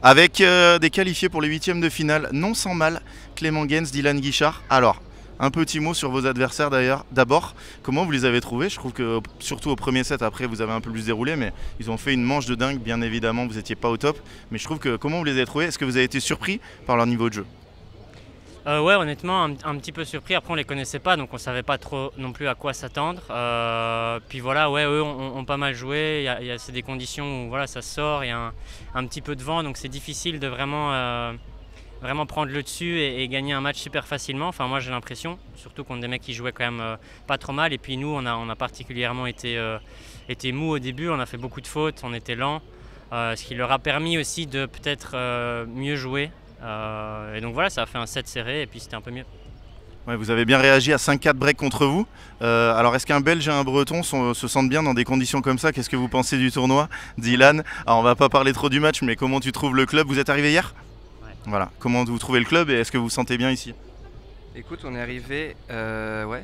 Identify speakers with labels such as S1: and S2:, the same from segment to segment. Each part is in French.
S1: Avec des qualifiés pour les huitièmes de finale, non sans mal, Clément Gaines, Dylan Guichard. Alors, un petit mot sur vos adversaires d'ailleurs. D'abord, comment vous les avez trouvés? Je trouve que surtout au premier set, après vous avez un peu plus déroulé, mais ils ont fait une manche de dingue, bien évidemment, vous n'étiez pas au top. Mais je trouve que comment vous les avez trouvés? Est-ce que vous avez été surpris par leur niveau de jeu?
S2: Ouais, honnêtement, un petit peu surpris. Après, on les connaissait pas, donc on savait pas trop non plus à quoi s'attendre. Puis voilà, ouais, eux ont pas mal joué. C'est des conditions où voilà, ça sort, il y a un petit peu de vent, donc c'est difficile de vraiment prendre le dessus et gagner un match super facilement. Enfin, moi j'ai l'impression, surtout contre des mecs qui jouaient quand même pas trop mal. Et puis nous, on a particulièrement été mou au début. On a fait beaucoup de fautes, on était lent, ce qui leur a permis aussi de peut-être mieux jouer. Et donc voilà, ça a fait un set serré et puis c'était un peu mieux.
S1: Ouais, vous avez bien réagi à 5-4 breaks contre vous. Alors est-ce qu'un Belge et un Breton se sentent bien dans des conditions comme ça? Qu'est-ce que vous pensez du tournoi, Dylan? Alors on va pas parler trop du match, mais comment tu trouves le club? Vous êtes arrivé hier?
S2: Ouais.
S1: Voilà, comment vous trouvez le club et est-ce que vous vous sentez bien ici?
S3: Écoute, on est arrivé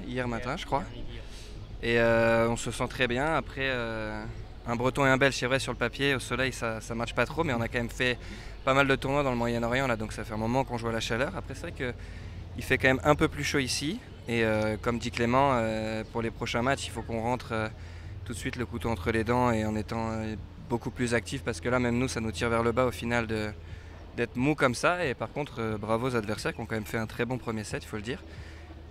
S3: hier matin, je crois. Et on se sent très bien. Après, un Breton et un Belge, c'est vrai, sur le papier, au soleil, ça ne matche pas trop. Mais on a quand même fait pas mal de tournois dans le Moyen-Orient, là, donc ça fait un moment qu'on joue à la chaleur. Après, c'est vrai qu'il fait quand même un peu plus chaud ici. Et comme dit Clément, pour les prochains matchs, il faut qu'on rentre tout de suite le couteau entre les dents et en étant beaucoup plus actif. Parce que là, même nous, ça nous tire vers le bas au final d'être mou comme ça. Et par contre, bravo aux adversaires qui ont quand même fait un très bon premier set, il faut le dire.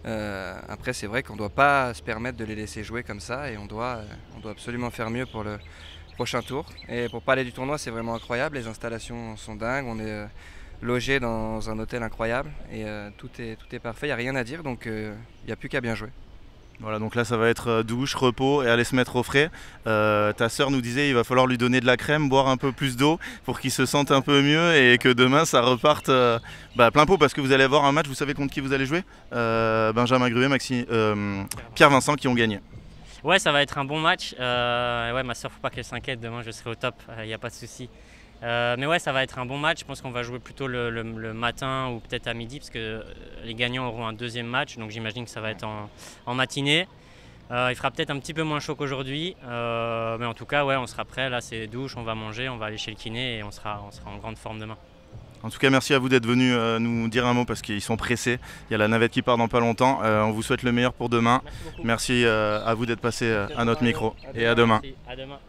S3: Après, c'est vrai qu'on ne doit pas se permettre de les laisser jouer comme ça et on doit absolument faire mieux pour le prochain tour. Et pour parler du tournoi, c'est vraiment incroyable. Les installations sont dingues. On est logé dans un hôtel incroyable et tout est parfait. Il n'y a rien à dire, donc il n'y a plus qu'à bien jouer.
S1: Voilà, donc là ça va être douche, repos et aller se mettre au frais. Ta sœur nous disait il va falloir lui donner de la crème, boire un peu plus d'eau pour qu'il se sente un peu mieux et que demain ça reparte plein pot parce que vous allez avoir un match, vous savez contre qui vous allez jouer? Benjamin Gruet, Pierre Vincent qui ont gagné.
S2: Ouais, ça va être un bon match. Ouais, ma soeur, faut pas qu'elle s'inquiète. Demain, je serai au top. Il n'y a pas de souci. Mais ouais, ça va être un bon match. Je pense qu'on va jouer plutôt le matin ou peut-être à midi parce que les gagnants auront un deuxième match. Donc j'imagine que ça va être en matinée. Il fera peut-être un petit peu moins chaud qu'aujourd'hui. Mais en tout cas, ouais, on sera prêt. Là, c'est douche, on va manger, on va aller chez le kiné et on sera en grande forme demain.
S1: En tout cas, merci à vous d'être venus nous dire un mot parce qu'ils sont pressés. Il y a la navette qui part dans pas longtemps. On vous souhaite le meilleur pour demain.
S2: Merci beaucoup.
S1: Merci à vous d'être passé à notre micro et à demain.
S2: Merci. À demain.